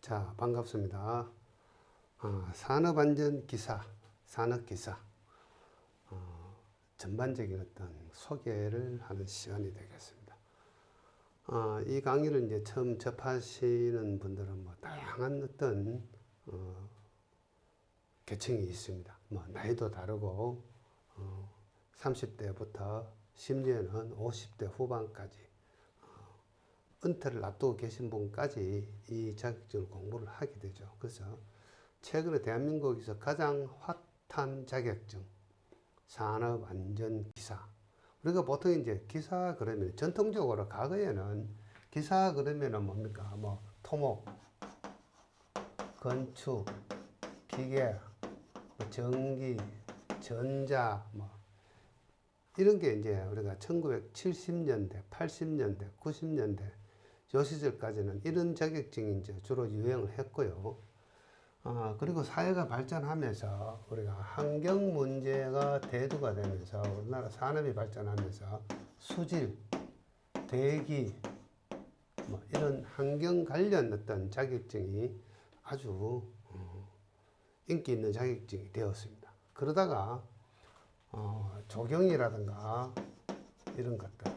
자, 반갑습니다. 산업안전기사, 산업기사 전반적인 어떤 소개를 하는 시간이 되겠습니다. 이 강의를 이제 처음 접하시는 분들은 뭐 다양한 어떤 계층이 있습니다. 뭐 나이도 다르고 30대부터 심지어는 50대 후반까지 은퇴를 앞두고 계신 분까지 이 자격증을 공부를 하게 되죠. 그래서 최근에 대한민국에서 가장 핫한 자격증, 산업안전기사. 우리가 보통 이제 기사 그러면 전통적으로 과거에는 기사 그러면은 뭡니까? 뭐 토목, 건축, 기계, 전기, 전자, 뭐 이런 게 이제 우리가 1970년대, 80년대, 90년대 요 시절까지는 이런 자격증이 이제 주로 유행을 했고요. 그리고 사회가 발전하면서 우리가 환경 문제가 대두가 되면서 우리나라 산업이 발전하면서 수질, 대기, 뭐 이런 환경 관련 어떤 자격증이 아주 인기 있는 자격증이 되었습니다. 그러다가 조경이라든가 이런 것들.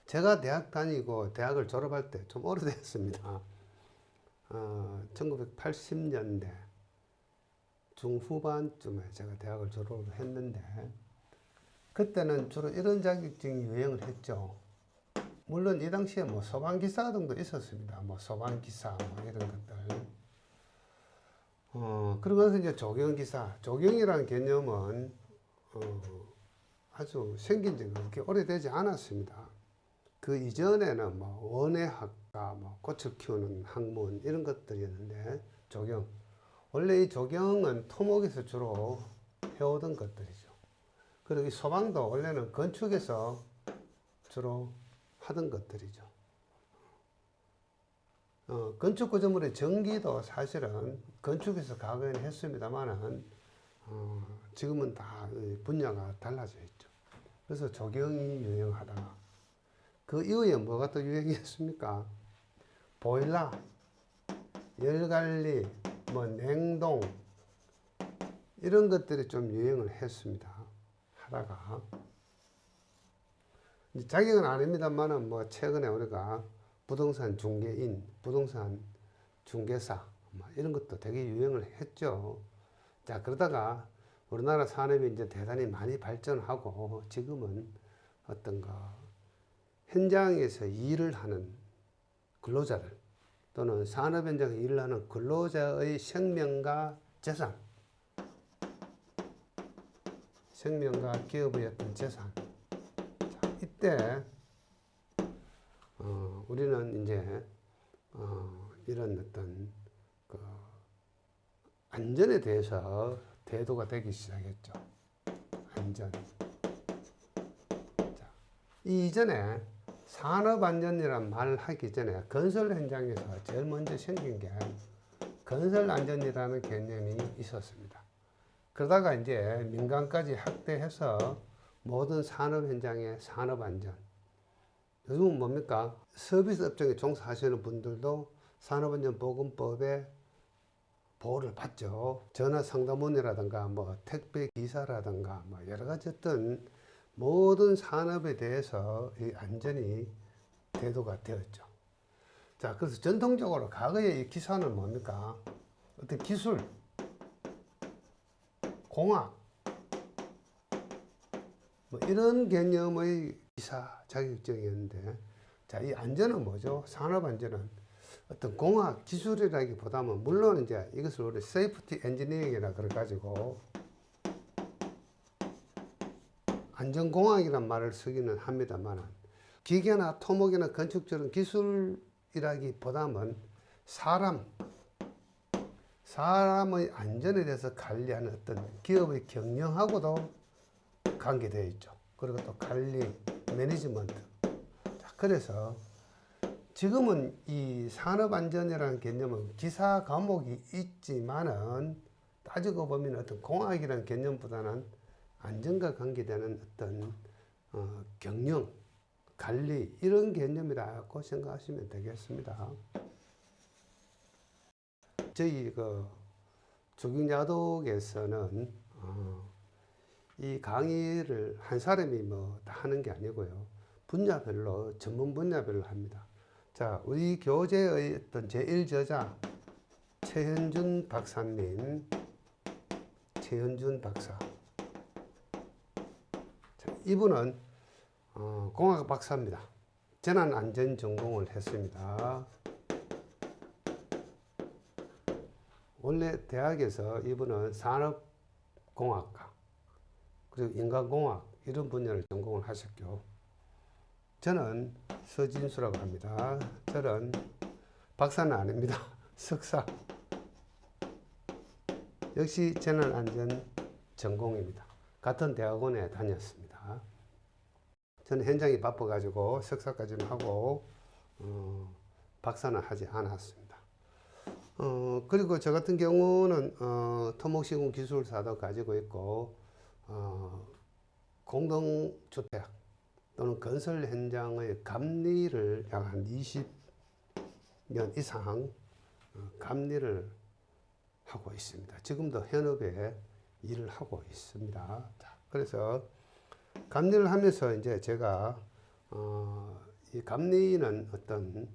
제가 대학 다니고 대학을 졸업할 때 좀 오래됐습니다. 1980년대 중후반쯤에 제가 대학을 졸업을 했는데 그때는 주로 이런 자격증이 유행을 했죠. 물론 이 당시에 뭐 소방기사 등도 있었습니다. 뭐 소방기사 뭐 이런 것들. 그러면서 이제 조경기사, 조경이라는 개념은 아주 생긴 지가 그렇게 오래되지 않았습니다. 그 이전에는 뭐 원예학과, 뭐 꽃을 키우는 학문 이런 것들이었는데 조경. 원래 이 조경은 토목에서 주로 해오던 것들이죠. 그리고 이 소방도 원래는 건축에서 주로 하던 것들이죠. 건축 구조물의 전기도 사실은 건축에서 과거에는 했습니다만은 지금은 다 분야가 달라져 있죠. 그래서 조경이 유행하다가 그 이후에 뭐가 또 유행이었습니까? 보일러, 열관리, 뭐 냉동 이런 것들이 좀 유행을 했습니다. 하다가 자격은 아닙니다만은 뭐 최근에 우리가 부동산 중개인, 부동산 중개사 뭐 이런 것도 되게 유행을 했죠. 자, 그러다가 우리나라 산업이 이제 대단히 많이 발전하고 지금은 어떤 현장에서 일을 하는 근로자들 또는 산업 현장에서 일을 하는 근로자의 생명과 재산, 생명과 기업의 어떤 재산. 자, 이때 우리는 이제 이런 어떤 안전에 대해서 대두가 되기 시작했죠. 안전. 자, 이전에 산업안전이란 말을 하기 전에 건설 현장에서 제일 먼저 생긴 게 건설안전이라는 개념이 있었습니다. 그러다가 이제 민간까지 확대해서 모든 산업 현장의 산업안전. 요즘은 뭡니까? 서비스 업종에 종사하시는 분들도 산업안전보건법에 보호를 받죠. 전화상담원이라든가 뭐 택배기사라든가 뭐 여러 가지 어떤 모든 산업에 대해서 이 안전이 대두가 되었죠. 자, 그래서 전통적으로 과거의 이 기사는 뭡니까? 어떤 기술, 공학, 뭐 이런 개념의 기사 자격증이었는데, 자, 이 안전은 뭐죠? 산업 안전은 어떤 공학 기술이라기보다는 물론 이제 이것을 우리 세이프티 엔지니어링이라 그래가지고 안전공학이란 말을 쓰기는 합니다만 기계나 토목이나 건축처럼 기술이라기보다는 사람의 안전에 대해서 관리하는 어떤 기업의 경영하고도 관계되어 있죠. 그리고 또 관리, 매니지먼트. 자, 그래서 지금은 이 산업안전이라는 개념은 기사 과목이 있지만은 따지고 보면 어떤 공학이라는 개념보다는 안전과 관계되는 어떤 경영, 관리 이런 개념이라고 생각하시면 되겠습니다. 저희 그 주경야독에서는 이 강의를 한 사람이 뭐 다 하는 게 아니고요. 분야별로, 전문 분야별로 합니다. 자, 우리 교재의 어떤 제1저자, 최현준 박사님, 최현준 박사. 자, 이분은 공학 박사입니다. 재난안전 전공을 했습니다. 원래 대학에서 이분은 산업공학과, 그리고 인간공학 이런 분야를 전공을 하셨고, 저는 서진수라고 합니다. 저는 박사는 아닙니다. 석사. 역시 재난안전 전공입니다. 같은 대학원에 다녔습니다. 저는 현장이 바빠가지고 석사까지는 하고 박사는 하지 않았습니다. 그리고 저 같은 경우는 토목시공 기술사도 가지고 있고 공동주택 또는 건설 현장의 감리를 약 한 20년 이상 감리를 하고 있습니다. 지금도 현업에 일을 하고 있습니다. 자, 그래서 감리를 하면서 이제 제가 이 감리는 어떤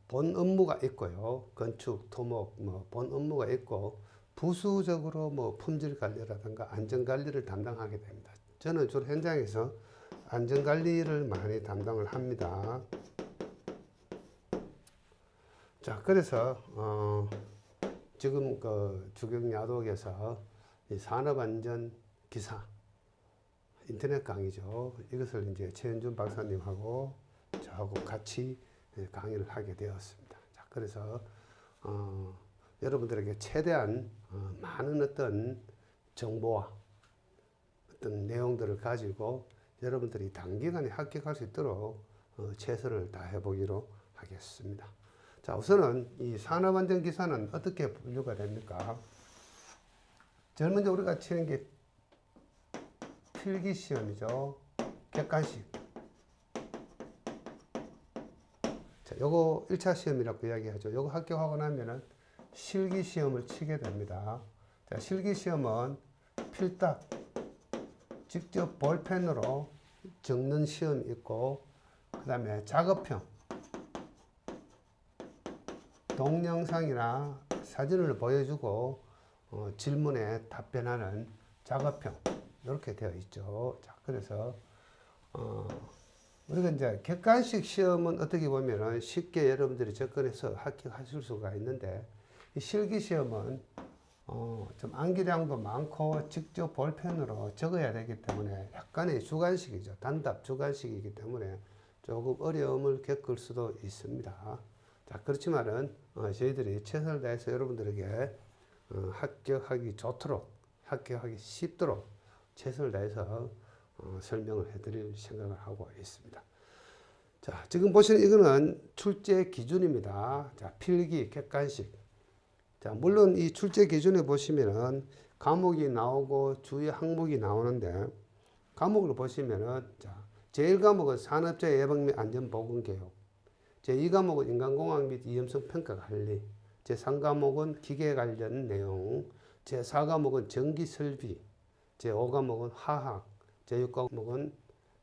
본 업무가 있고요. 건축, 토목 뭐 본 업무가 있고 부수적으로 뭐 품질 관리라든가 안전 관리를 담당하게 됩니다. 저는 주로 현장에서 안전 관리를 많이 담당을 합니다. 자, 그래서 지금 그 주경야독에서 이 산업안전 기사 인터넷 강의죠. 이것을 이제 최현준 박사님하고 저하고 같이 강의를 하게 되었습니다. 자, 그래서 여러분들에게 최대한 많은 어떤 정보와 어떤 내용들을 가지고 여러분들이 단기간에 합격할 수 있도록 최선을 다해 보기로 하겠습니다. 자, 우선은 이 산업안전기사는 어떻게 분류가 됩니까? 제일 먼저 우리가 치는 게 필기시험이죠. 객관식. 자, 요거 1차 시험이라고 이야기하죠. 요거 합격하고 나면은 실기시험을 치게 됩니다. 자, 실기시험은 필답, 직접 볼펜으로 적는 시험이 있고, 그 다음에 작업형, 동영상이나 사진을 보여주고 질문에 답변하는 작업형, 이렇게 되어 있죠. 자, 그래서 우리가 이제 객관식 시험은 어떻게 보면은 쉽게 여러분들이 접근해서 합격하실 수가 있는데, 이 실기 시험은 좀 암기량도 많고 직접 볼펜으로 적어야 되기 때문에 약간의 주관식이죠. 단답 주관식이기 때문에 조금 어려움을 겪을 수도 있습니다. 자, 그렇지만은 저희들이 최선을 다해서 여러분들에게 합격하기 좋도록, 합격하기 쉽도록 최선을 다해서 설명을 해드릴 생각을 하고 있습니다. 자, 지금 보시는 이거는 출제 기준입니다. 자, 필기, 객관식. 자, 물론 이 출제 기준에 보시면은 과목이 나오고 주요 항목이 나오는데, 과목을 보시면은, 자, 제1과목은 산업재해 예방 및 안전보건교육, 제2과목은 인간공학 및 위험성 평가 관리, 제3과목은 기계 관련 내용, 제4과목은 전기설비, 제5과목은 화학, 제6과목은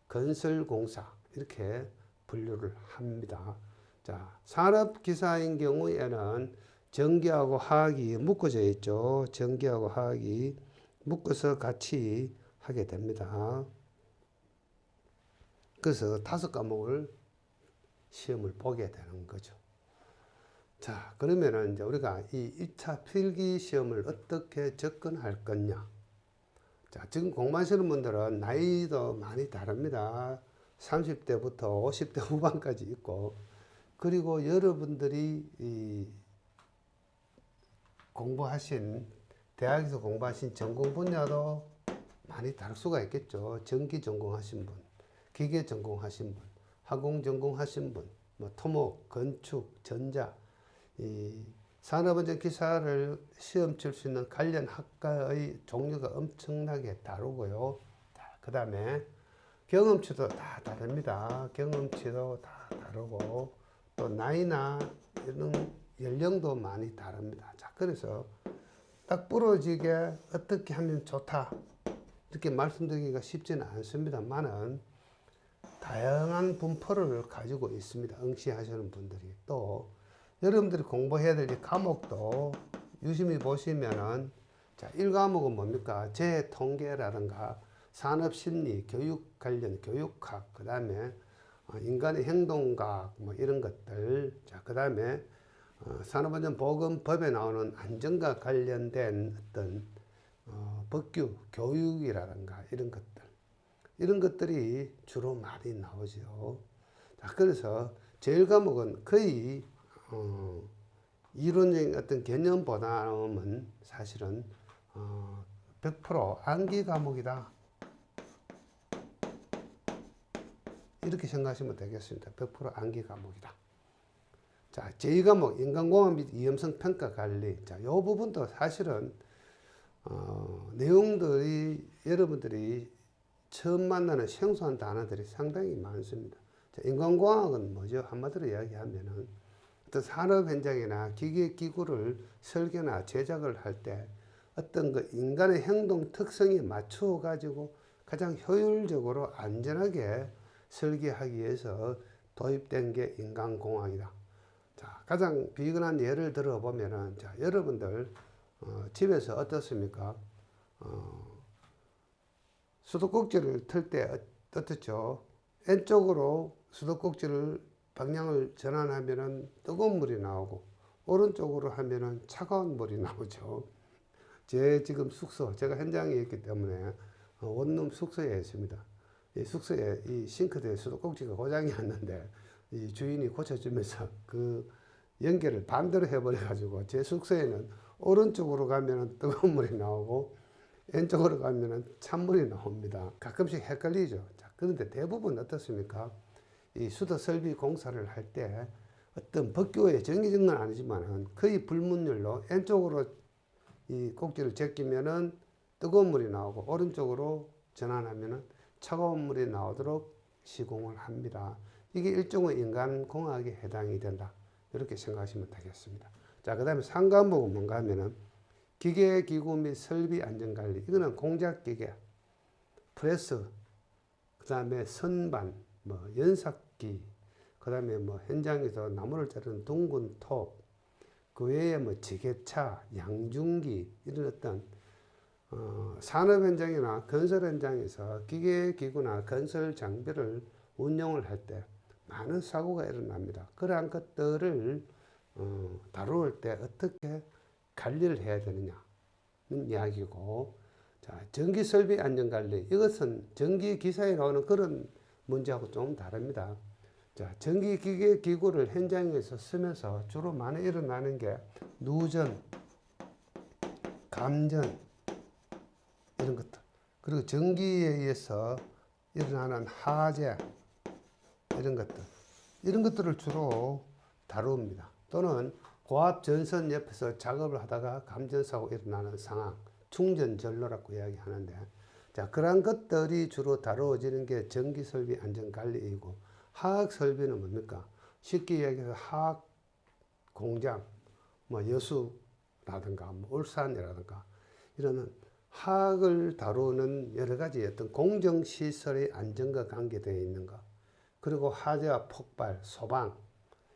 건설공사, 이렇게 분류를 합니다. 자, 산업기사인 경우에는 전기하고 화학이 묶어져 있죠. 전기하고 화학이 묶어서 같이 하게 됩니다. 그래서 5과목을 시험을 보게 되는 거죠. 자, 그러면은 이제 우리가 이 1차 필기 시험을 어떻게 접근할 거냐. 자, 지금 공부하시는 분들은 나이도 많이 다릅니다. 30대부터 50대 후반까지 있고, 그리고 여러분들이 이 공부하신, 대학에서 공부하신 전공 분야도 많이 다를 수가 있겠죠. 전기 전공하신 분, 기계 전공하신 분, 화공 전공하신 분, 뭐 토목, 건축, 전자, 이 산업안전 기사를 시험 칠 수 있는 관련 학과의 종류가 엄청나게 다르고요. 그 다음에 경험치도 다 다릅니다. 경험치도 다 다르고, 또 나이나 이런 연령도 많이 다릅니다. 자, 그래서 딱 부러지게 어떻게 하면 좋다 이렇게 말씀드리기가 쉽지는 않습니다만은 다양한 분포를 가지고 있습니다. 응시하시는 분들이. 또 여러분들이 공부해야 될 이 과목도 유심히 보시면은 자, 1과목은 뭡니까? 재통계라든가 산업심리, 교육 관련 교육학, 그 다음에 인간의 행동과학 뭐 이런 것들, 자, 그 다음에 산업안전보건법에 나오는 안전과 관련된 어떤 법규, 교육이라든가 이런 것들이 주로 많이 나오죠. 자, 그래서 제1과목은 거의 이론적인 어떤 개념보다는 사실은 100% 암기 과목이다. 이렇게 생각하시면 되겠습니다. 100% 암기 과목이다. 자, 제2과목 인간공학 및 위험성 평가 관리. 자, 이 부분도 사실은 내용들이 여러분들이 처음 만나는 생소한 단어들이 상당히 많습니다. 자, 인간공학은 뭐죠? 한마디로 이야기하면은 어떤 산업 현장이나 기계 기구를 설계나 제작을 할 때 어떤 그 인간의 행동 특성에 맞추어 가지고 가장 효율적으로 안전하게 설계하기 위해서 도입된 게 인간공학이다. 자, 가장 비근한 예를 들어보면은, 자, 여러분들, 집에서 어떻습니까? 수도꼭지를 틀 때 어떻죠? 왼쪽으로 수도꼭지를 방향을 전환하면은 뜨거운 물이 나오고, 오른쪽으로 하면은 차가운 물이 나오죠. 제 지금 숙소, 제가 현장에 있기 때문에 원룸 숙소에 있습니다. 이 숙소에 이 싱크대에 수도꼭지가 고장이 났는데, 이 주인이 고쳐주면서 그 연결을 반대로 해버려가지고 제 숙소에는 오른쪽으로 가면은 뜨거운 물이 나오고 왼쪽으로 가면은 찬물이 나옵니다. 가끔씩 헷갈리죠. 자, 그런데 대부분 어떻습니까? 이 수도 설비 공사를 할 때 어떤 법규에 정해진 건 아니지만은 거의 불문율로 왼쪽으로 이 꼭지를 제끼면은 뜨거운 물이 나오고 오른쪽으로 전환하면은 차가운 물이 나오도록 시공을 합니다. 이게 일종의 인간공학에 해당이 된다. 이렇게 생각하시면 되겠습니다. 자, 그 다음에 3과목은 뭔가 하면은 기계, 기구 및 설비 안전관리. 이거는 공작기계, 프레스, 그 다음에 선반, 뭐 연삭기, 그 다음에 뭐 현장에서 나무를 자르는 둥근 톱, 그 외에 뭐 지게차, 양중기, 이런 어떤 산업 현장이나 건설 현장에서 기계, 기구나 건설 장비를 운용을 할 때 많은 사고가 일어납니다. 그러한 것들을 다룰 때 어떻게 관리를 해야 되느냐는 이야기고, 자, 전기설비 안전관리. 이것은 전기기사에 나오는 그런 문제하고 좀 다릅니다. 자, 전기기계 기구를 현장에서 쓰면서 주로 많이 일어나는 게 누전, 감전, 이런 것들. 그리고 전기에 의해서 일어나는 화재, 이런 것들을 주로 다룹니다. 또는 고압 전선 옆에서 작업을 하다가 감전사고 일어나는 상황, 충전전로라고 이야기하는데, 자, 그러한 것들이 주로 다루어지는 게 전기설비 안전관리이고, 화학설비는 뭡니까? 쉽게 이야기해서 화학 공장, 뭐 여수라든가 뭐 울산이라든가 이런 화학을 다루는 여러 가지 어떤 공정시설의 안전과 관계되어 있는 것, 그리고 화재와 폭발, 소방,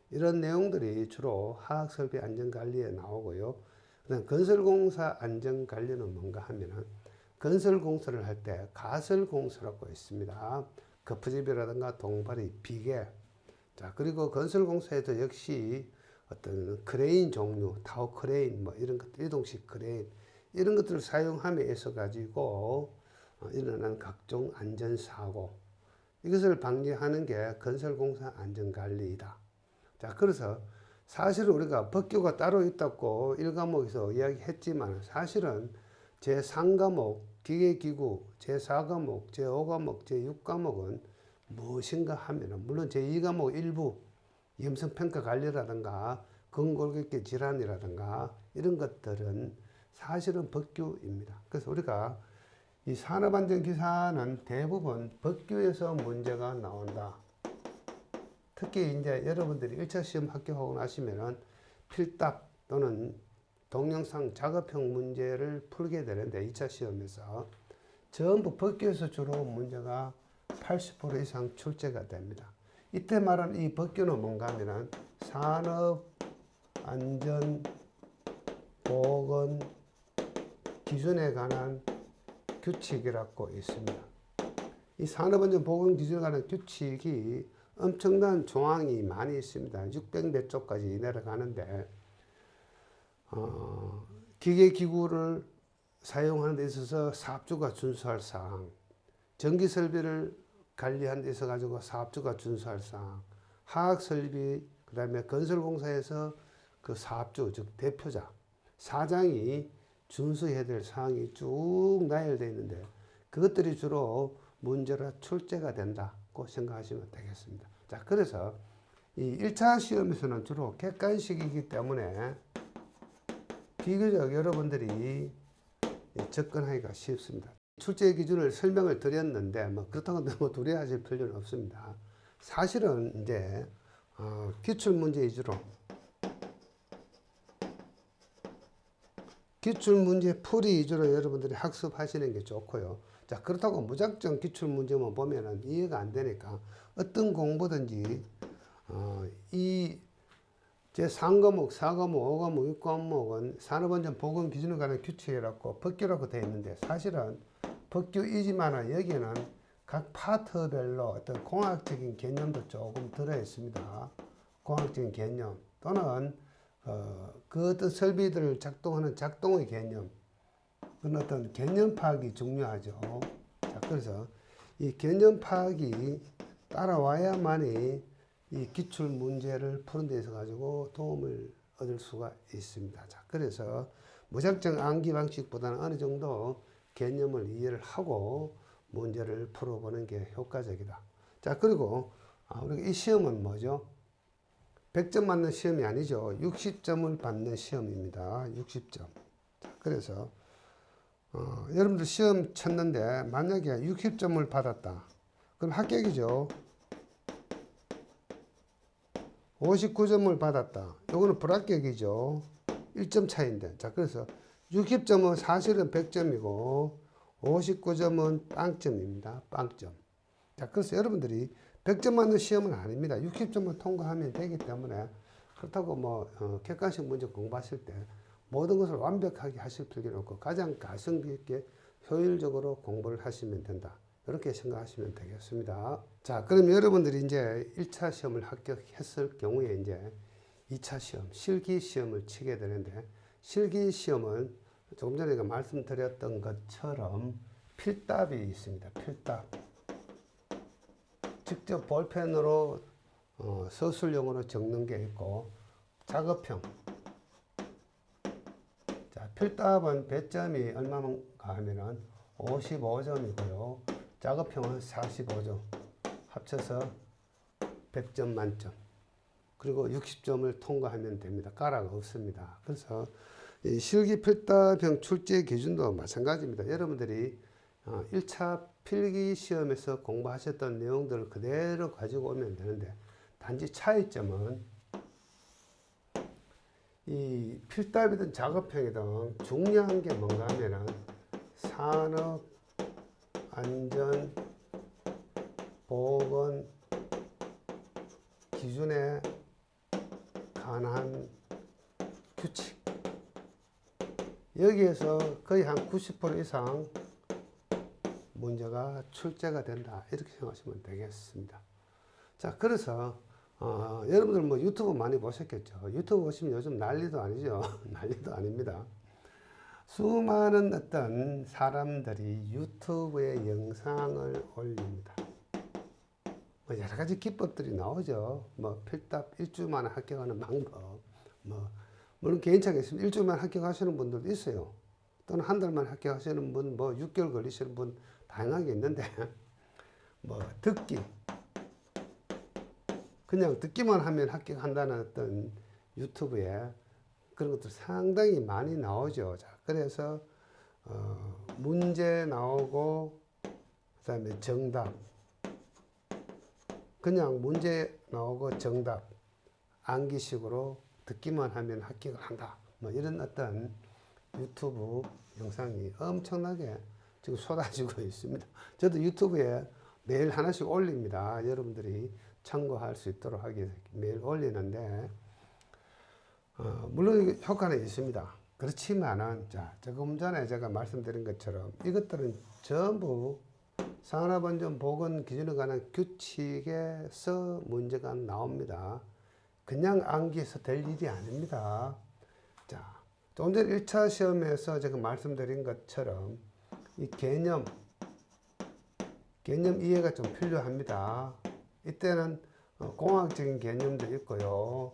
이런 내용들이 주로 화학설비 안전관리에 나오고요. 그다음 건설공사 안전관리는 뭔가 하면은 건설공사를 할 때 가설공사라고 있습니다. 거푸집이라든가 동발이, 비계. 자, 그리고 건설공사에도 역시 어떤 크레인 종류, 타워 크레인, 뭐 이런 것들, 이동식 크레인, 이런 것들을 사용함에 있어 가지고 일어나는 각종 안전사고, 이것을 방지하는 게 건설공사 안전관리이다. 자, 그래서 사실 우리가 법규가 따로 있다고 1과목에서 이야기했지만 사실은 제3과목 기계기구, 제4과목, 제5과목, 제6과목은 무엇인가 하면은, 물론 제2과목 일부 염성평가관리라든가 근골격계 질환이라든가 이런 것들은 사실은 법규입니다. 그래서 우리가 이 산업안전기사는 대부분 법규에서 문제가 나온다. 특히 이제 여러분들이 1차 시험 합격하고 나시면은 필답 또는 동영상 작업형 문제를 풀게 되는데 2차 시험에서 전부 법규에서 주로 문제가 80% 이상 출제가 됩니다. 이때 말하는 이 법규는 뭔가 하면 산업안전보건 기준에 관한 규칙이라고 있습니다. 이 산업안전보건기준에 관한 규칙이 엄청난 조항이 많이 있습니다. 600몇 조까지 내려가는데 기계기구를 사용하는 데 있어서 사업주가 준수할 사항, 전기설비를 관리하는 데 있어 가지고 사업주가 준수할 사항, 화학설비, 그 다음에 건설공사에서 그 사업주, 즉 대표자, 사장이 준수해야 될 사항이 쭉 나열되어 있는데 그것들이 주로 문제로 출제가 된다고 생각하시면 되겠습니다. 자, 그래서 이 1차 시험에서는 주로 객관식이기 때문에 비교적 여러분들이 접근하기가 쉽습니다. 출제 기준을 설명을 드렸는데 그렇다고 너무 두려워하실 필요는 없습니다. 사실은 이제 기출문제 위주로 기출문제 풀이 위주로 여러분들이 학습하시는 게 좋고요. 자, 그렇다고 무작정 기출문제만 보면은 이해가 안 되니까 어떤 공부든지 이 제3과목, 4과목, 5과목, 6과목은 산업안전보건 기준에 관한 규칙이라고 법규라고 되어 있는데 사실은 법규이지만 여기에는 각 파트별로 어떤 공학적인 개념도 조금 들어 있습니다. 공학적인 개념 또는 그 어떤 설비들을 작동하는 작동의 개념, 그런 어떤 개념 파악이 중요하죠. 자, 그래서 이 개념 파악이 따라와야만이 이 기출 문제를 푸는 데 있어 가지고 도움을 얻을 수가 있습니다. 자, 그래서 무작정 암기 방식보다는 어느 정도 개념을 이해를 하고 문제를 풀어보는 게 효과적이다. 자, 그리고 우리가 이 시험은 뭐죠? 100점 맞는 시험이 아니죠. 60점을 받는 시험입니다. 60점. 자, 그래서 여러분들 시험 쳤는데 만약에 60점을 받았다. 그럼 합격이죠. 59점을 받았다. 요거는 불합격이죠. 1점 차이인데. 자, 그래서 60점은 사실은 100점이고 59점은 빵점입니다. 빵점. 자, 그래서 여러분들이 100점 맞는 시험은 아닙니다. 60점을 통과하면 되기 때문에 그렇다고 객관식 문제 공부하실 때 모든 것을 완벽하게 하실 필요는 없고 가장 가성비 있게 효율적으로 공부를 하시면 된다. 이렇게 생각하시면 되겠습니다. 자, 그럼 여러분들이 이제 1차 시험을 합격했을 경우에 이제 2차 시험, 실기 시험을 치게 되는데 실기 시험은 조금 전에 말씀드렸던 것처럼 필답이 있습니다. 필답. 직접 볼펜으로 서술용으로 적는 게 있고 작업형. 자, 필답은 배점이 얼마인가 하면은 55점이고요. 작업형은 45점. 합쳐서 100점 만점. 그리고 60점을 통과하면 됩니다. 까라가 없습니다. 그래서 이 실기 필답형 출제 기준도 마찬가지입니다. 여러분들이 1차 필기 시험에서 공부하셨던 내용들을 그대로 가지고 오면 되는데 단지 차이점은 이 필답이든 작업형이든 중요한 게 뭔가 하면은 산업 안전 보건 기준에 관한 규칙, 여기에서 거의 한 90% 이상 문제가 출제가 된다. 이렇게 생각하시면 되겠습니다. 자, 그래서 여러분들 유튜브 많이 보셨겠죠. 유튜브 보시면 요즘 난리도 아니죠. 난리도 아닙니다. 수많은 어떤 사람들이 유튜브에 영상을 올립니다. 여러 가지 기법들이 나오죠. 필답 일주 만에 합격하는 방법. 물론 개인차가 있습니다. 일주만 합격하시는 분들도 있어요. 또는 한 달만 합격하시는 분, 6개월 걸리시는 분 다양하게 있는데, 듣기. 그냥 듣기만 하면 합격한다는 어떤 유튜브에 그런 것들 상당히 많이 나오죠. 자, 그래서, 문제 나오고, 그 다음에 정답. 그냥 문제 나오고 정답. 암기식으로 듣기만 하면 합격을 한다. 뭐 이런 어떤 유튜브 영상이 엄청나게 지금 쏟아지고 있습니다. 저도 유튜브에 매일 하나씩 올립니다. 여러분들이 참고할 수 있도록 하기 위해서 매일 올리는데, 물론 효과는 있습니다. 그렇지만은, 자, 조금 전에 제가 말씀드린 것처럼 이것들은 전부 산업안전보건 기준에 관한 규칙에서 문제가 나옵니다. 그냥 암기해서 될 일이 아닙니다. 자, 조금 전 1차 시험에서 제가 말씀드린 것처럼 이 개념 이해가 좀 필요합니다. 이때는 공학적인 개념도 있고요.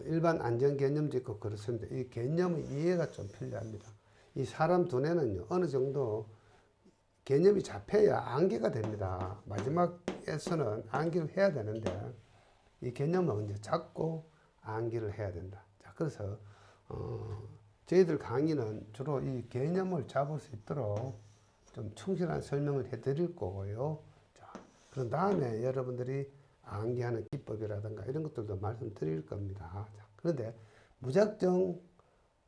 일반 안전 개념도 있고 그렇습니다. 이 개념의 이해가 좀 필요합니다. 이 사람 두뇌는요, 어느 정도 개념이 잡혀야 암기가 됩니다. 마지막에서는 암기를 해야 되는데, 이 개념은 이제 잡고 암기를 해야 된다. 자, 그래서, 저희들 강의는 주로 이 개념을 잡을 수 있도록 좀 충실한 설명을 해 드릴 거고요. 자, 그런 다음에 여러분들이 암기하는 기법이라든가 이런 것들도 말씀드릴 겁니다. 자, 그런데 무작정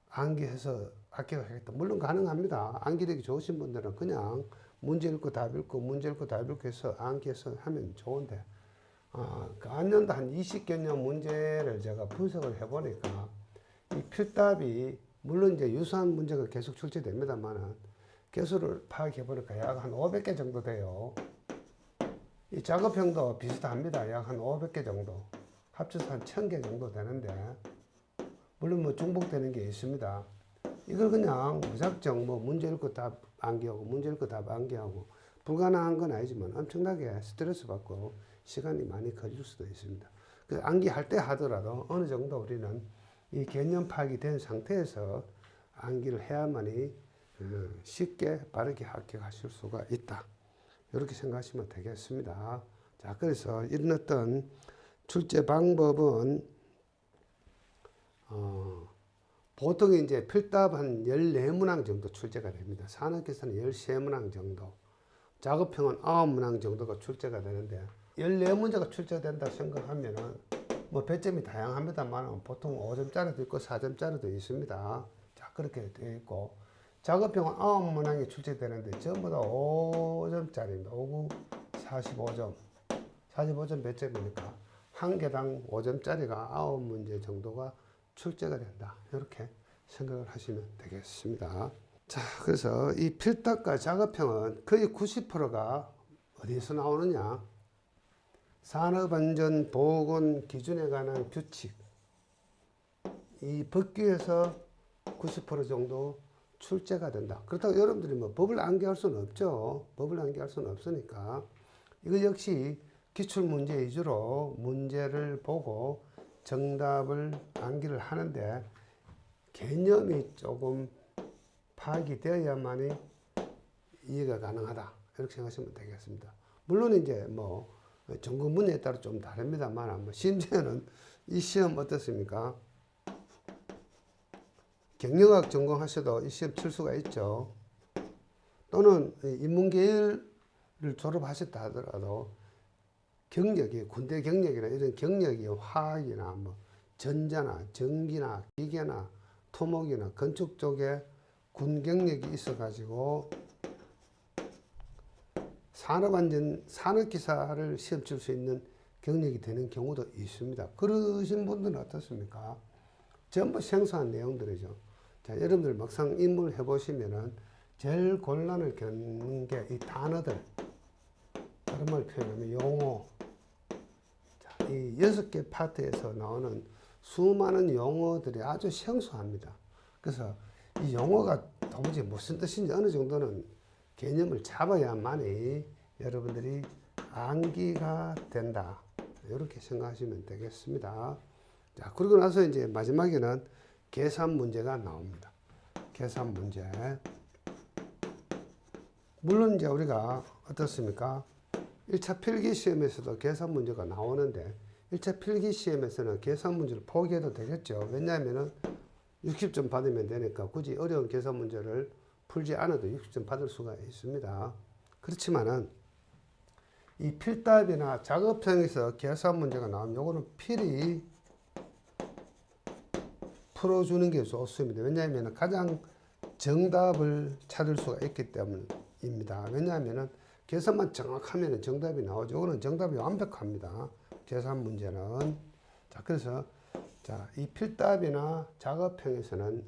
암기해서 합격하겠다. 물론 가능합니다. 암기력이 좋으신 분들은 그냥 문제 읽고 답 읽고 문제 읽고 답 읽고 해서 암기해서 하면 좋은데, 그 안년도 한 20개 년 문제를 제가 분석을 해보니까 이 필답이 물론 이제 유사한 문제가 계속 출제됩니다만은 개수를 파악해보니까 약 한 500개 정도 돼요. 이 작업형도 비슷합니다. 약 한 500개 정도. 합쳐서 한 1000개 정도 되는데, 물론 뭐 중복되는 게 있습니다. 이걸 그냥 무작정 뭐 문제 읽고 답 암기하고 문제 읽고 답 암기하고 불가능한 건 아니지만 엄청나게 스트레스 받고 시간이 많이 걸릴 수도 있습니다. 그 암기할 때 하더라도 어느 정도 우리는 이 개념 파악이 된 상태에서 암기를 해야만이 쉽게 빠르게 합격하실 수가 있다. 이렇게 생각하시면 되겠습니다. 자, 그래서 이런 어떤 출제 방법은 보통 이제 필답 한 14문항 정도 출제가 됩니다. 산업기사는 13문항 정도, 작업형은 9문항 정도가 출제가 되는데, 14문제가 출제된다 생각하면은 뭐 배점이 다양합니다만 보통 5점짜리도 있고 4점짜리도 있습니다. 자, 그렇게 되어 있고, 작업형은 9문항이 출제되는데 전부 다 5점짜리입니다. 5구 45점. 45점 배점이니까 한 개당 5점짜리가 9문제 정도가 출제가 된다. 이렇게 생각을 하시면 되겠습니다. 자, 그래서 이 필답과 작업형은 거의 90%가 어디에서 나오느냐? 산업안전보건 기준에 관한 규칙. 이 법규에서 90% 정도 출제가 된다. 그렇다고 여러분들이 뭐 법을 암기할 수는 없죠. 법을 암기할 수는 없으니까 이거 역시 기출문제 위주로 문제를 보고 정답을 암기를 하는데, 개념이 조금 파악이 되어야만이 이해가 가능하다. 이렇게 생각하시면 되겠습니다. 물론 이제 뭐 전공 분야에 따라 좀 다릅니다만, 뭐 심지어는 이 시험 어떻습니까? 경영학 전공하셔도 이 시험 칠 수가 있죠. 또는 인문계열을 졸업하셨다 하더라도 경력이, 군대 경력이나 이런 경력이 화학이나 뭐 전자나 전기나 기계나 토목이나 건축 쪽에 군 경력이 있어 가지고 산업기사를 시험 칠 수 있는 경력이 되는 경우도 있습니다. 그러신 분들은 어떻습니까? 전부 생소한 내용들이죠. 자, 여러분들 막상 입문을 해보시면은 제일 곤란을 겪는 게 이 단어들, 다른 말 표현하면 용어. 자, 이 6개 파트에서 나오는 수많은 용어들이 아주 생소합니다. 그래서 이 용어가 도무지 무슨 뜻인지 어느 정도는 개념을 잡아야만이 여러분들이 암기가 된다. 이렇게 생각하시면 되겠습니다. 자, 그러고 나서 이제 마지막에는 계산 문제가 나옵니다. 계산 문제. 물론 이제 우리가 어떻습니까? 1차 필기 시험에서도 계산 문제가 나오는데 1차 필기 시험에서는 계산 문제를 포기해도 되겠죠. 왜냐하면은 60점 받으면 되니까 굳이 어려운 계산 문제를 풀지 않아도 60점 받을 수가 있습니다. 그렇지만은 이 필답이나 작업형에서 계산 문제가 나오면 요거는 필히 풀어주는 게 좋습니다. 왜냐하면 가장 정답을 찾을 수가 있기 때문입니다. 왜냐하면 계산만 정확하면 정답이 나오죠. 이거는 정답이 완벽합니다. 계산 문제는. 자, 그래서 자, 이 필답이나 작업형에서는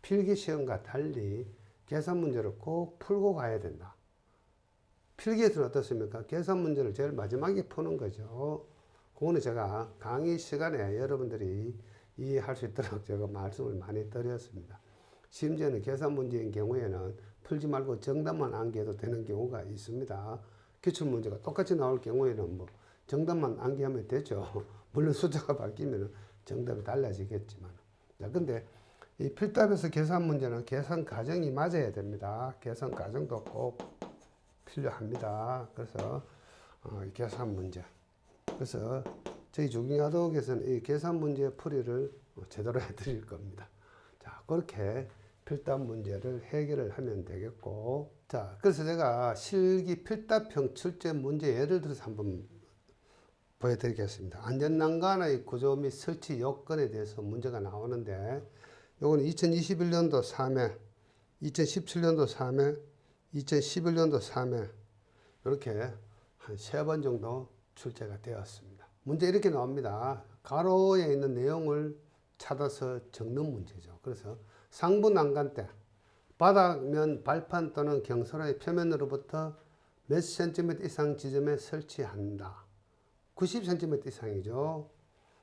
필기시험과 달리 계산 문제를 꼭 풀고 가야 된다. 필기에서는 어떻습니까? 계산 문제를 제일 마지막에 푸는 거죠. 그거는 제가 강의 시간에 여러분들이 이해할 수 있도록 제가 말씀을 많이 드렸습니다. 심지어는 계산 문제인 경우에는 풀지 말고 정답만 암기해도 되는 경우가 있습니다. 기출문제가 똑같이 나올 경우에는 뭐 정답만 암기하면 되죠. 물론 숫자가 바뀌면 정답이 달라지겠지만. 자, 근데 이 필답에서 계산 문제는 계산 과정이 맞아야 됩니다. 계산 과정도 꼭 필요합니다. 그래서 계산 문제. 그래서 저희 조경야독에서는 이 계산 문제 풀이를 제대로 해드릴 겁니다. 자, 그렇게 필답 문제를 해결을 하면 되겠고. 자, 그래서 제가 실기 필답형 출제 문제 예를 들어서 한번 보여드리겠습니다. 안전난간의 구조 및 설치 요건에 대해서 문제가 나오는데, 요거는 2021년도 3회, 2017년도 3회, 2011년도 3회, 이렇게 한 3번 정도 출제가 되었습니다. 문제 이렇게 나옵니다. 가로에 있는 내용을 찾아서 적는 문제죠. 그래서 상부 난간 대 바닥면 발판 또는 경사로의 표면으로부터 몇 cm 이상 지점에 설치한다. 90cm 이상이죠.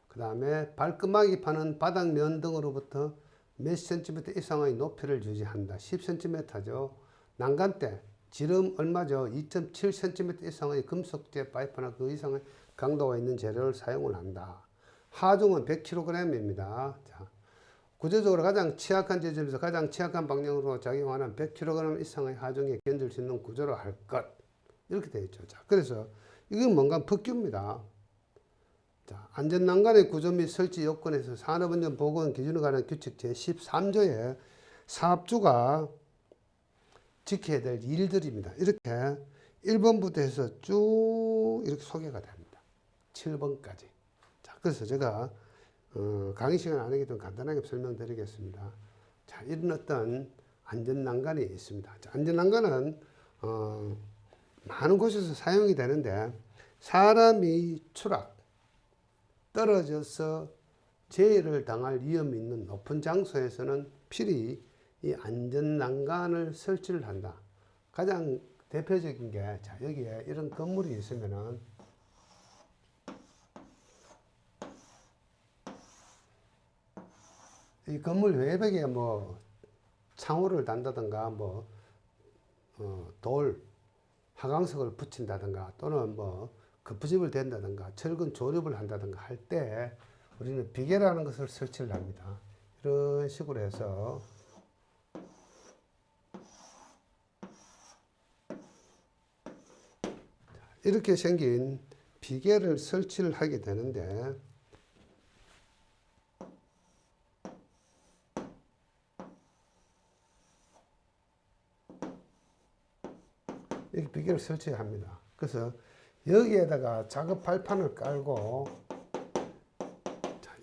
그 다음에 발끝막이 파는 바닥면 등으로부터 몇 cm 이상의 높이를 유지한다. 10cm죠. 난간대 지름 얼마죠? 2.7cm 이상의 금속재 파이프나 그 이상의 강도가 있는 재료를 사용을 한다. 하중은 100kg입니다. 자, 구조적으로 가장 취약한 재질에서 가장 취약한 방향으로 작용하는 100kg 이상의 하중에 견딜 수 있는 구조로 할 것. 이렇게 되어 있죠. 자, 그래서 이건 뭔가 법규입니다. 자, 안전난간의 구조 및 설치 요건에서 산업안전보건 기준에 관한 규칙 제13조에 사업주가 지켜야 될 일들입니다. 이렇게 1번부터 해서 쭉 이렇게 소개가 됩니다. 7번까지. 자, 그래서 제가 강의 시간 안에 좀 간단하게 설명드리겠습니다. 자, 이런 어떤 안전난간이 있습니다. 자, 안전난간은 많은 곳에서 사용이 되는데, 사람이 추락, 떨어져서 재해를 당할 위험이 있는 높은 장소에서는 필히 이 안전난간을 설치를 한다. 가장 대표적인 게, 자, 여기에 이런 건물이 있으면은, 이 건물 외벽에 뭐 창호를 단다든가 돌 하강석을 붙인다든가 또는 뭐 거푸집을 댄다든가 철근 조립을 한다든가 할 때 우리는 비계라는 것을 설치를 합니다. 이런 식으로 해서 이렇게 생긴 비계를 설치를 하게 되는데, 이렇게 비계를 설치합니다. 그래서 여기에다가 작업 발판을 깔고,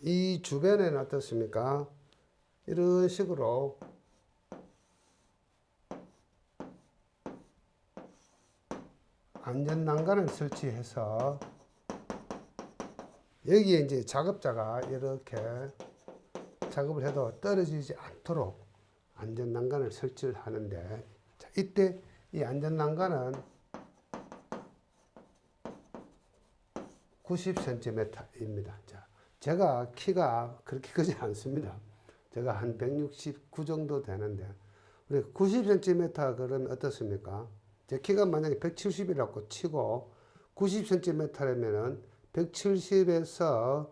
이 주변에는 어떻습니까? 이런 식으로 안전난간을 설치해서 여기에 이제 작업자가 이렇게 작업을 해도 떨어지지 않도록 안전난간을 설치를 하는데, 자, 이때 이 안전난간은 90cm입니다. 자, 제가 키가 그렇게 크지 않습니다. 제가 한 169 정도 되는데, 우리 90cm 그러면 어떻습니까? 제 키가 만약에 170이라고 치고 90cm라면은 170에서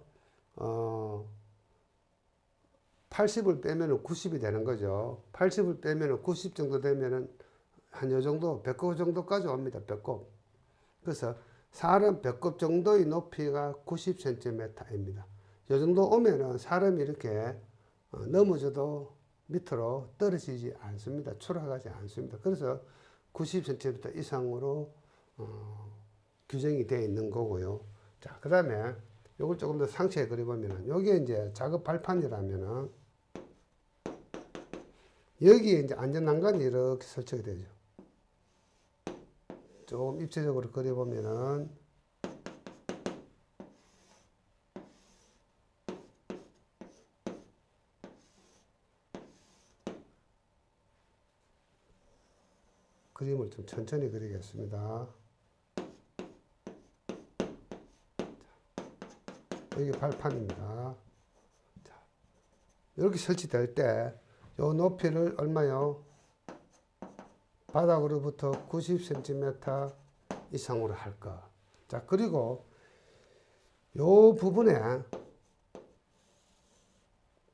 80을 빼면은 90이 되는 거죠. 80을 빼면은 90 정도 되면은 한 요 정도, 배꼽 정도까지 옵니다. 배꼽. 그래서 사람 배꼽 정도의 높이가 90cm입니다. 요 정도 오면은 사람이 이렇게 넘어져도 밑으로 떨어지지 않습니다. 추락하지 않습니다. 그래서 90cm 이상으로 규정이 되어 있는 거고요. 자, 그 다음에 요걸 조금 더 상세히 그려보면은, 요게 이제 작업 발판이라면은, 여기에 이제 안전난간이 이렇게 설치가 되죠. 조금 입체적으로 그려보면은 그림을 좀 천천히 그리겠습니다. 여기 발판입니다. 자, 이렇게 설치될 때 요 높이를 얼마요? 바닥으로부터 90cm 이상으로 할 거. 자, 그리고 요 부분에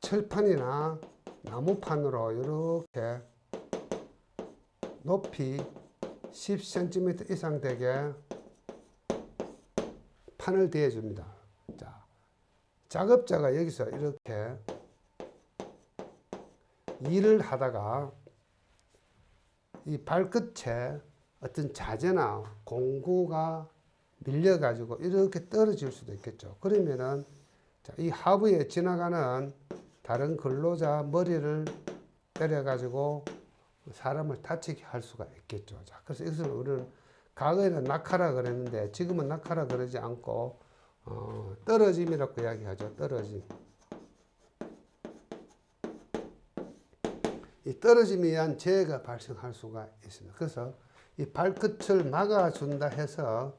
철판이나 나무판으로 이렇게 높이 10cm 이상 되게 판을 대줍니다. 자, 작업자가 여기서 이렇게 일을 하다가 이 발끝에 어떤 자재나 공구가 밀려가지고 이렇게 떨어질 수도 있겠죠. 그러면은 이 하부에 지나가는 다른 근로자 머리를 때려가지고 사람을 다치게 할 수가 있겠죠. 자, 그래서 이것을 우리는 과거에는 낙하라 그랬는데 지금은 낙하라 그러지 않고 떨어짐이라고 이야기하죠. 떨어짐. 이 떨어짐에 의한 재해가 발생할 수가 있습니다. 그래서 이 발끝을 막아준다 해서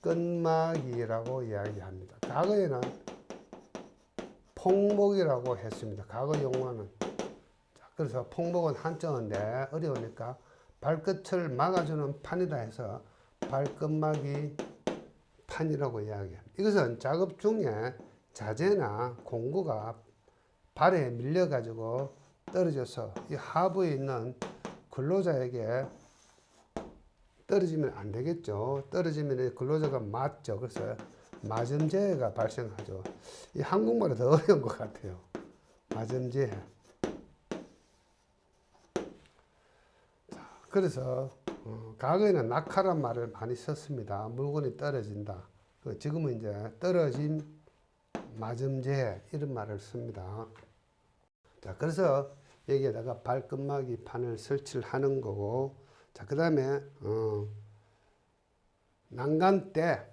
발끝막이라고 이야기합니다. 과거에는 폭목이라고 했습니다. 과거 용어는. 그래서 폭목은 한자어인데 어려우니까 발끝을 막아주는 판이다 해서 발끝막이 판이라고 이야기합니다. 이것은 작업 중에 자재나 공구가 발에 밀려가지고 떨어져서 이 하부에 있는 근로자에게 떨어지면 안 되겠죠. 떨어지면 근로자가 맞죠. 그래서 맞음재해가 발생하죠. 이 한국말이 더 어려운 것 같아요. 맞음재해. 그래서 과거에는 낙하란 말을 많이 썼습니다. 물건이 떨어진다. 지금은 이제 떨어짐, 맞음재 이런 말을 씁니다. 자, 그래서 여기에다가 발끝막이 판을 설치를 하는 거고, 자, 그 다음에 난간대.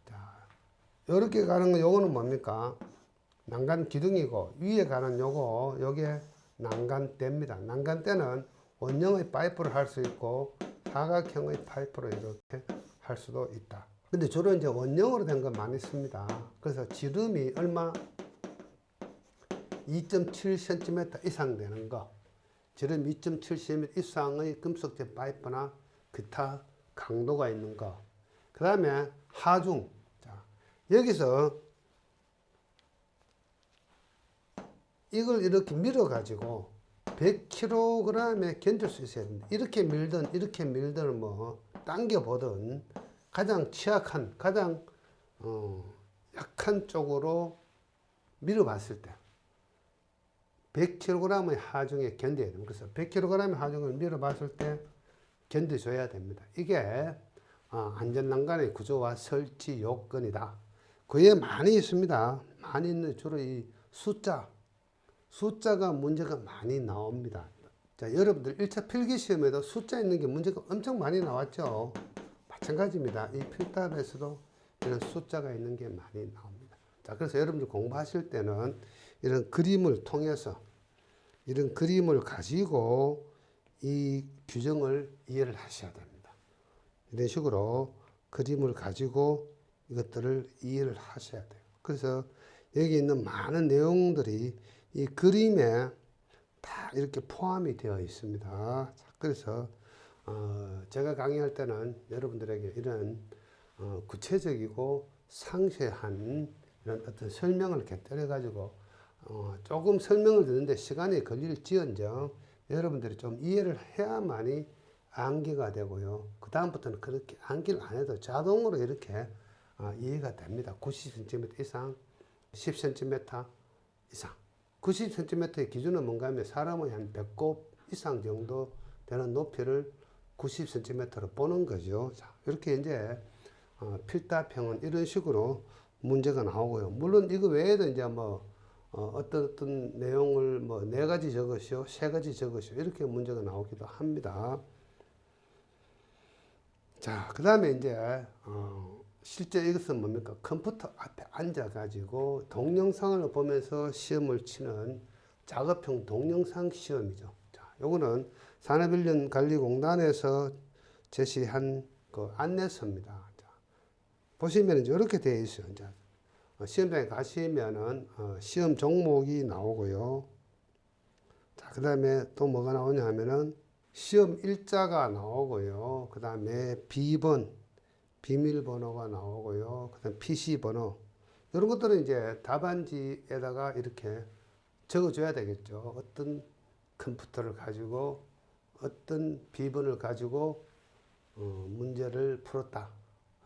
자, 요렇게 가는 거 요거는 뭡니까? 난간 기둥이고 위에 가는 요거 요게 난간대입니다. 난간대는 원형의 파이프를 할 수 있고 사각형의 파이프로 이렇게 할 수도 있다. 근데 주로 이제 원형으로 된 거 많이 씁니다. 그래서 지름이 얼마? 2.7cm 이상 되는 거. 지름 2.7cm 이상의 금속재 파이프나 기타 강도가 있는 거. 그 다음에 하중. 자, 여기서 이걸 이렇게 밀어가지고 100kg에 견딜 수 있어야 됩니다. 이렇게 밀든 뭐 당겨보든 가장 취약한, 가장 약한 쪽으로 밀어봤을 때 100kg의 하중에 견뎌야 됩니다. 그래서 100kg의 하중을 밀어봤을 때 견뎌줘야 됩니다. 이게 안전난간의 구조와 설치 요건이다. 그에 많이 있습니다. 많이 있는 주로 이 숫자가 문제가 많이 나옵니다. 자, 여러분들 1차 필기시험에도 숫자 있는 게 문제가 엄청 많이 나왔죠. 마찬가지입니다. 이 필답에서도 이런 숫자가 있는 게 많이 나옵니다. 자, 그래서 여러분들 공부하실 때는 이런 그림을 통해서 이런 그림을 가지고 이 규정을 이해를 하셔야 됩니다. 이런 식으로 그림을 가지고 이것들을 이해를 하셔야 돼요. 그래서 여기 있는 많은 내용들이 이 그림에 다 이렇게 포함이 되어 있습니다. 그래서 제가 강의할 때는 여러분들에게 이런 구체적이고 상세한 이런 어떤 설명을 곁들여 가지고 조금 설명을 듣는데 시간이 걸릴지언정 여러분들이 좀 이해를 해야만이 암기가 되고요. 그 다음부터는 그렇게 암기를 안 해도 자동으로 이렇게 이해가 됩니다. 90cm 이상, 10cm 이상. 90cm의 기준은 뭔가 하면 사람의 한 배꼽 이상 정도 되는 높이를 90cm로 보는 거죠. 자, 이렇게 이제 필답형은 이런 식으로 문제가 나오고요. 물론 이거 외에도 이제 뭐 어떤 내용을 뭐 4가지 적으시오, 3가지 적으시오 이렇게 문제가 나오기도 합니다. 자, 그 다음에 이제 실제 이것은 뭡니까? 컴퓨터 앞에 앉아가지고 동영상을 보면서 시험을 치는 작업형 동영상 시험이죠. 자, 요거는 산업인력관리공단에서 제시한 그 안내서입니다. 자, 보시면 이제 이렇게 되어 있어요. 이제 시험장에 가시면은 시험 종목이 나오고요. 자, 그 다음에 또 뭐가 나오냐 하면은 시험 일자가 나오고요. 그 다음에 비번, 비밀번호가 나오고요. 그 다음 PC번호. 이런 것들은 이제 답안지에다가 이렇게 적어줘야 되겠죠. 어떤 컴퓨터를 가지고 어떤 비번을 가지고 문제를 풀었다.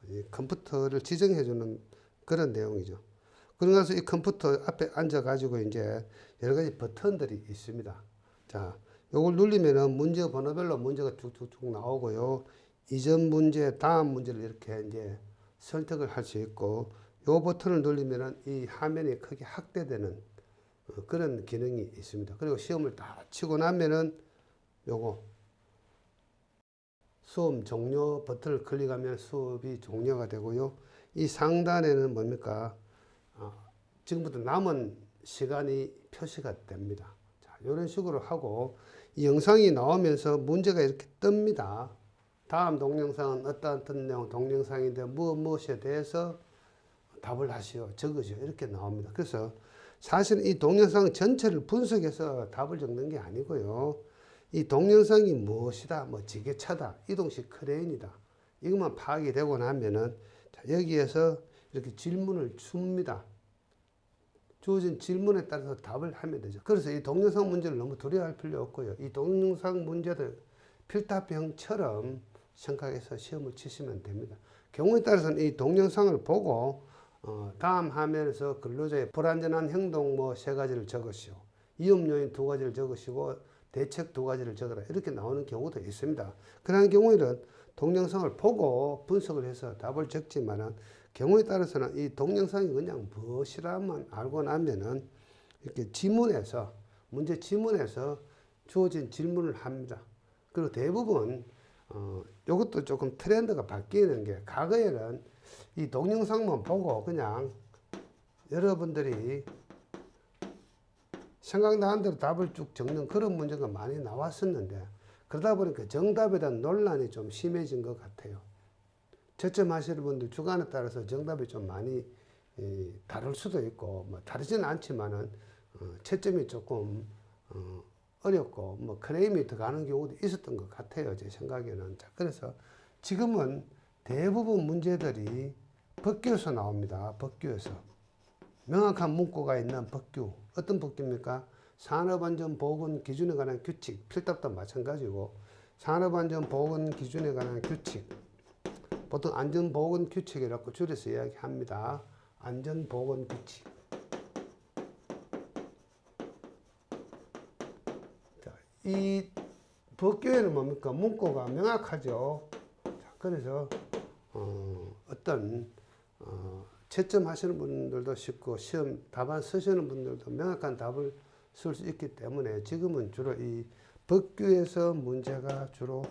이 컴퓨터를 지정해주는 그런 내용이죠. 그러면서 이 컴퓨터 앞에 앉아가지고 이제 여러 가지 버튼들이 있습니다. 자, 요걸 누르면은 문제 번호별로 문제가 쭉쭉쭉 나오고요. 이전 문제, 다음 문제를 이렇게 이제 선택을 할 수 있고, 요 버튼을 누르면은 이 화면이 크게 확대되는 그런 기능이 있습니다. 그리고 시험을 다 치고 나면은 요거 수업 종료 버튼을 클릭하면 수업이 종료가 되고요. 이 상단에는 뭡니까? 지금부터 남은 시간이 표시가 됩니다. 자, 이런 식으로 하고 이 영상이 나오면서 문제가 이렇게 뜹니다. 다음 동영상은 어떤 내용 동영상인데 무엇에 대해서 답을 하시오, 적으시오 이렇게 나옵니다. 그래서 사실 이 동영상 전체를 분석해서 답을 적는 게 아니고요. 이 동영상이 무엇이다, 뭐 지게차다, 이동식 크레인이다 이것만 파악이 되고 나면은 자, 여기에서 이렇게 질문을 줍니다. 주어진 질문에 따라서 답을 하면 되죠. 그래서 이 동영상 문제를 너무 두려워할 필요 없고요. 이 동영상 문제들 필답형처럼 생각해서 시험을 치시면 됩니다. 경우에 따라서는 이 동영상을 보고 다음 화면에서 근로자의 불안전한 행동 뭐 3가지를 적으시오. 위험 요인 2가지를 적으시고 대책 2가지를 적어라. 이렇게 나오는 경우도 있습니다. 그런 경우에는 동영상을 보고 분석을 해서 답을 적지만은 경우에 따라서는 이 동영상이 그냥 무엇이라만 알고 나면은 이렇게 지문에서 문제 지문에서 주어진 질문을 합니다. 그리고 대부분 이것도 조금 트렌드가 바뀌는 게 과거에는 이 동영상만 보고 그냥 여러분들이 생각나는 대로 답을 쭉 적는 그런 문제가 많이 나왔었는데 그러다 보니까 정답에 대한 논란이 좀 심해진 것 같아요. 채점하시는 분들 주관에 따라서 정답이 좀 많이 다를 수도 있고 뭐 다르지는 않지만은 채점이 조금 어렵고 뭐 클레임이 들어가는 경우도 있었던 것 같아요. 제 생각에는. 자, 그래서 지금은 대부분 문제들이 법규에서 나옵니다. 법규에서. 명확한 문구가 있는 법규. 어떤 법규입니까? 산업안전보건 기준에 관한 규칙. 필답도 마찬가지고 산업안전보건 기준에 관한 규칙. 보통 안전보건 규칙이라고 줄여서 이야기합니다. 안전보건 규칙. 자, 이 법규에는 뭡니까? 문구가 명확하죠. 자, 그래서 채점하시는 분들도 쉽고 시험 답안 쓰시는 분들도 명확한 답을 쓸 수 있기 때문에 지금은 주로 이 법규에서 문제가 주로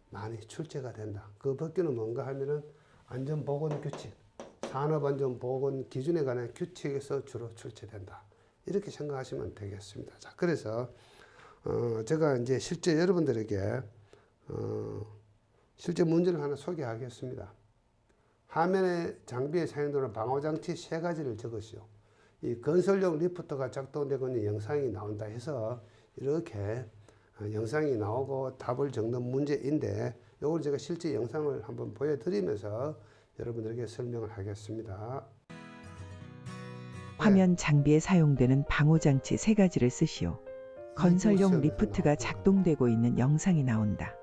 많이 출제가 된다. 그 법규는 뭔가 하면은 안전보건규칙, 산업안전보건 기준에 관한 규칙에서 주로 출제된다. 이렇게 생각하시면 되겠습니다. 자, 그래서 제가 이제 실제 여러분들에게 실제 문제를 하나 소개하겠습니다. 화면에 장비에 사용되는 방호장치 3가지를 적으시오. 이 건설용 리프트가 작동되고 있는 영상이 나온다 해서 이렇게 영상이 나오고 답을 적는 문제인데 이걸 제가 실제 영상을 한번 보여드리면서 여러분들에게 설명을 하겠습니다. 화면 장비에 사용되는 방호장치 3가지를 쓰시오. 건설용 리프트가 작동되고 있는 영상이 나온다.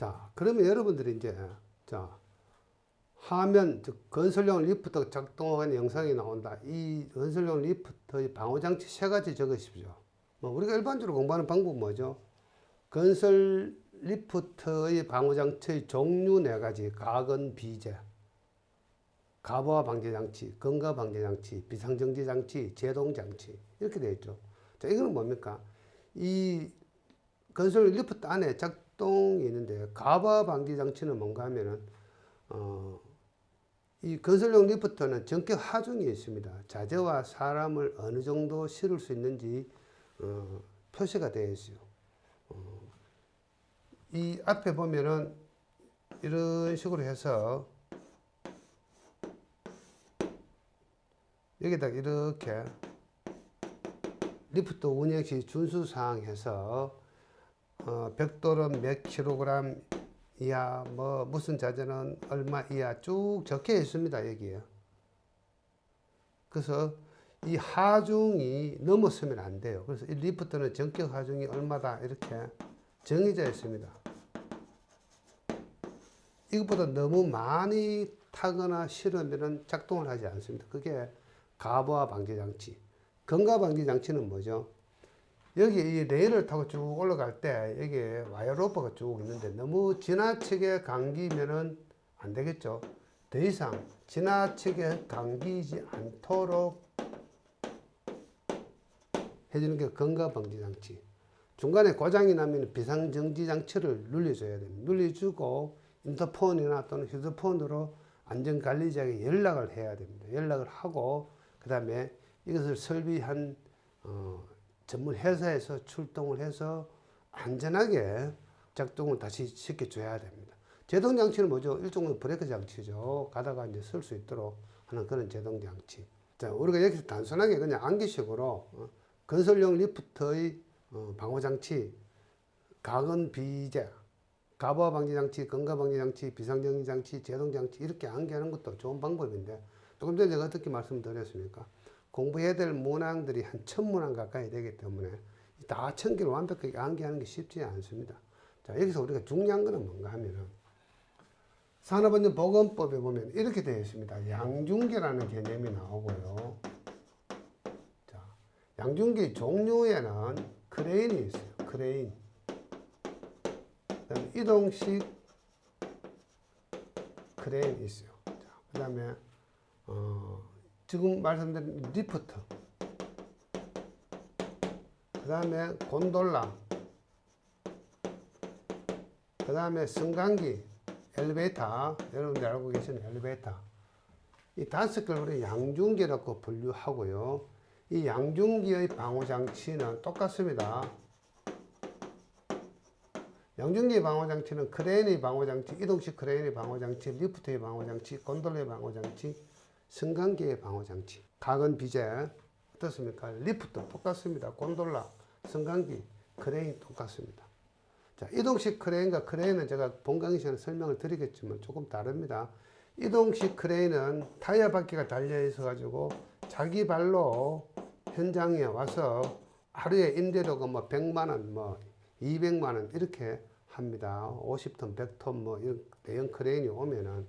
자, 그러면 여러분들이 이제, 자, 화면, 즉, 건설용 리프트 작동하는 영상이 나온다. 이 건설용 리프트의 방호장치 세 가지 적으십시오. 뭐, 우리가 일반적으로 공부하는 방법은 뭐죠? 건설 리프트의 방호장치의 종류 네 가지. 가건, 비제, 가부하 방지장치, 건가 방지장치, 비상정지장치, 제동장치. 이렇게 되어 있죠. 자, 이거는 뭡니까? 이 건설 리프트 안에 작동이 있는데, 가부하 방지장치는 뭔가 하면은, 이 건설용 리프트는 전격 하중이 있습니다. 자재와 사람을 어느 정도 실을 수 있는지 표시가 되어 있어요. 이 앞에 보면은 이런 식으로 해서 여기다 이렇게 리프트 운영 시 준수사항 해서 벽돌은 몇 킬로그램 이하, 뭐 무슨 자재는 얼마 이하 쭉 적혀 있습니다. 여기에. 그래서 이 하중이 넘었으면 안 돼요. 그래서 이 리프트는 전격 하중이 얼마다 이렇게 정해져 있습니다. 이것보다 너무 많이 타거나 실으면 작동을 하지 않습니다. 그게 가부하 방지 장치. 건가 방지 장치는 뭐죠? 여기 이 레일을 타고 쭉 올라갈 때 여기에 와이어 로퍼가 쭉 있는데 너무 지나치게 감기면은 안 되겠죠. 더 이상 지나치게 감기지 않도록 해주는 게 건가 방지 장치. 중간에 고장이 나면 비상정지 장치를 눌려줘야 됩니다. 눌려주고 인터폰이나 또는 휴대폰으로 안전관리자에게 연락을 해야 됩니다. 연락을 하고 그 다음에 이것을 설비한 전문 회사에서 출동을 해서 안전하게 작동을 다시 시켜줘야 됩니다. 제동장치는 뭐죠? 일종의 브레이크 장치죠. 가다가 이제 쓸 수 있도록 하는 그런 제동장치. 자, 우리가 여기서 단순하게 그냥 암기식으로 건설용 리프트의 방호장치, 가건 비제, 가부하 방지장치, 건가 방지장치, 비상정지장치, 제동장치 이렇게 암기하는 것도 좋은 방법인데 조금 전에 제가 어떻게 말씀드렸습니까? 공부해야 될 문항들이 한 1000문항 가까이 되기 때문에 다 1000개를 완벽하게 암기하는 게 쉽지 않습니다. 자, 여기서 우리가 중요한 거는 뭔가 하면은 산업안전보건법에 보면 이렇게 되어 있습니다. 양중계라는 개념이 나오고요. 자, 양중계 종류에는 크레인이 있어요. 크레인. 그다음에 이동식 크레인이 있어요. 그 다음에 지금 말씀드린 리프트, 그 다음에 곤돌라, 그 다음에 승강기, 엘리베이터, 여러분들 알고 계시는 엘리베이터. 이 5개를 우리 양중기라고 분류하고요. 이 양중기의 방호장치는 똑같습니다. 양중기의 방호장치는 크레인의 방호장치, 이동식 크레인의 방호장치, 리프트의 방호장치, 곤돌라의 방호장치, 승강기의 방호장치. 가건 비제 어떻습니까? 리프트 똑같습니다. 곤돌라, 승강기, 크레인 똑같습니다. 자, 이동식 크레인과 크레인은 제가 본 강의 시간에 설명을 드리겠지만 조금 다릅니다. 이동식 크레인은 타이어 바퀴가 달려 있어 가지고 자기 발로 현장에 와서 하루에 임대료가 뭐 100만 원, 뭐 200만 원 이렇게 합니다. 50톤, 100톤 뭐 이런 대형 크레인이 오면은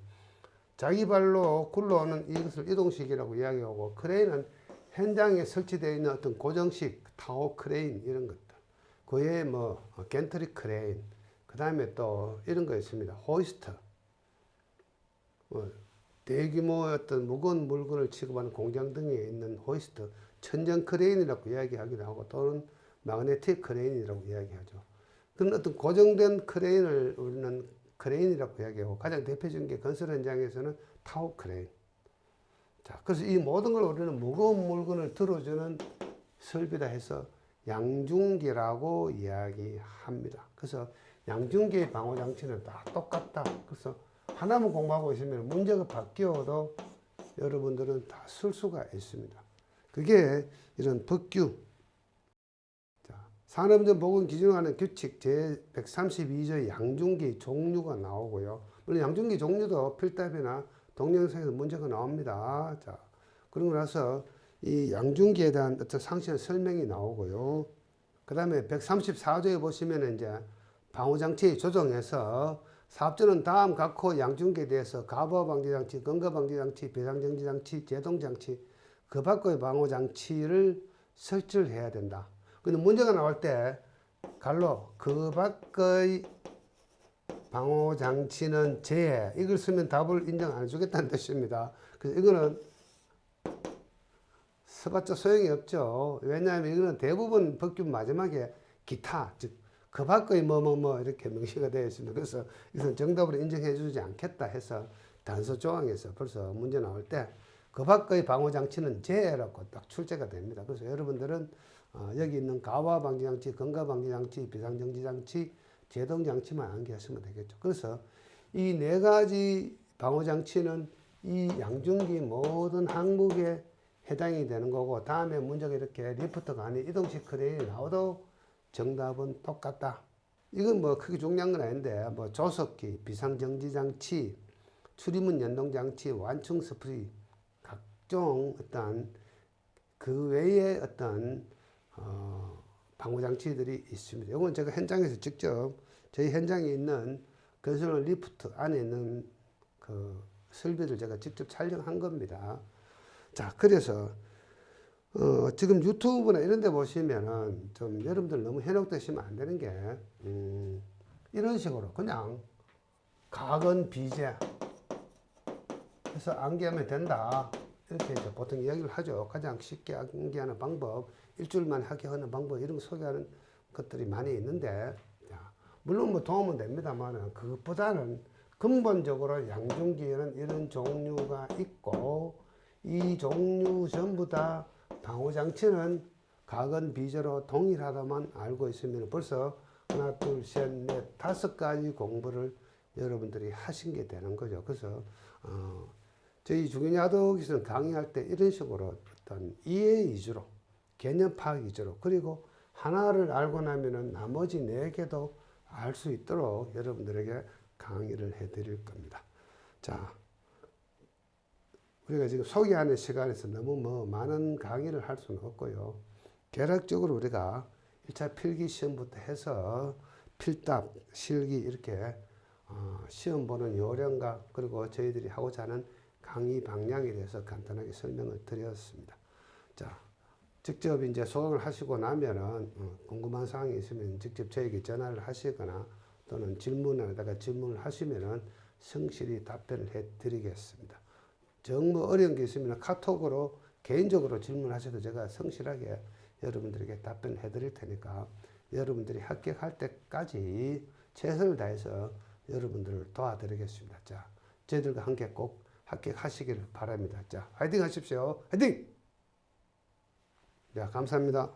자기 발로 굴러오는 이것을 이동식이라고 이야기하고, 크레인은 현장에 설치되어 있는 어떤 고정식 타워 크레인 이런 것들, 그 외에 뭐 겐트리 크레인, 그 다음에 또 이런 거 있습니다. 호이스트, 대규모의 어떤 무거운 물건을 취급하는 공장 등에 있는 호이스트, 천정 크레인이라고 이야기하기도 하고 또는 마그네틱 크레인이라고 이야기하죠. 그런 어떤 고정된 크레인을 우리는 크레인이라고 이야기하고, 가장 대표적인 게 건설 현장에서는 타워 크레인. 자, 그래서 이 모든 걸 우리는 무거운 물건을 들어주는 설비다 해서 양중기라고 이야기합니다. 그래서 양중기의 방호장치는 다 똑같다. 그래서 하나만 공부하고 있으면 문제가 바뀌어도 여러분들은 다 쓸 수가 있습니다. 그게 이런 법규, 산업안전보건 기준에 관한 규칙 제132조 양중기 종류가 나오고요. 물론 양중기 종류도 필답이나 동영상에서 문제가 나옵니다. 자, 그러고 나서 이 양중기에 대한 어떤 상세한 설명이 나오고요. 그 다음에 134조에 보시면 이제 방호장치 조정해서 사업자는 다음 각호 양중기에 대해서 가부하방지장치, 건거방지장치, 배상정지장치, 제동장치 그 밖의 방호장치를 설치를 해야 된다. 근데 문제가 나올 때 갈로 그 밖의 방호장치는 제해 이걸 쓰면 답을 인정 안 해주겠다는 뜻입니다. 그래서 이거는 써봤자 소용이 없죠. 왜냐하면 이거는 대부분 법규 마지막에 기타, 즉, 그 밖의 뭐뭐뭐 이렇게 명시가 되어 있습니다. 그래서 이것은 정답으로 인정해 주지 않겠다 해서 단서 조항에서 벌써 문제 나올 때 그 밖의 방호장치는 제해라고 딱 출제가 됩니다. 그래서 여러분들은 여기 있는 가화방지장치, 건가방지장치, 비상정지장치, 제동장치만 암기하시면 되겠죠. 그래서 이 네 가지 방호장치는 이 양중기 모든 항목에 해당이 되는 거고 다음에 문제가 이렇게 리프트가 아닌 이동식 크레인이 나와도 정답은 똑같다. 이건 뭐 크게 중요한 건 아닌데 뭐 조석기, 비상정지장치, 출입문 연동장치, 완충 스프리 각종 어떤 그 외에 어떤 방호장치들이 있습니다. 이건 제가 현장에서 직접 저희 현장에 있는 건설 리프트 안에 있는 그 설비를 제가 직접 촬영한 겁니다. 자, 그래서 지금 유튜브나 이런 데 보시면은 좀 여러분들 너무 현혹되시면 안 되는 게 이런 식으로 그냥 가근 비제 해서 암기하면 된다. 이렇게 이제 보통 이야기를 하죠. 가장 쉽게 암기하는 방법, 일주일만 하게 하는 방법 이런 거 소개하는 것들이 많이 있는데 물론 뭐 도움은 됩니다만 그것보다는 근본적으로 양중기에는 이런 종류가 있고 이 종류 전부 다 방호장치는 가근 비제로 동일하다만 알고 있으면 벌써 하나, 둘, 셋, 넷, 5가지 공부를 여러분들이 하신 게 되는 거죠. 그래서 저희 중견야독에서는 강의할 때 이런 식으로 어떤 이해 위주로, 개념 파악 위주로, 그리고 하나를 알고 나면은 나머지 4개도 알 수 있도록 여러분들에게 강의를 해 드릴 겁니다. 자, 우리가 지금 소개하는 시간에서 너무 뭐 많은 강의를 할 수는 없고요. 계략적으로 우리가 1차 필기 시험부터 해서 필답, 실기 이렇게 시험 보는 요령과 그리고 저희들이 하고자 하는 강의 방향에 대해서 간단하게 설명을 드렸습니다. 자, 직접 이제 수강을 하시고 나면은 궁금한 사항이 있으면 직접 저에게 전화를 하시거나 또는 질문에다가 질문을 하시면은 성실히 답변을 해 드리겠습니다. 정말 어려운 게 있으면 카톡으로 개인적으로 질문하셔도 제가 성실하게 여러분들에게 답변해 드릴 테니까 여러분들이 합격할 때까지 최선을 다해서 여러분들을 도와드리겠습니다. 자, 저희들과 함께 꼭 합격하시기를 바랍니다. 자, 화이팅 하십시오. 화이팅! 자, 감사합니다.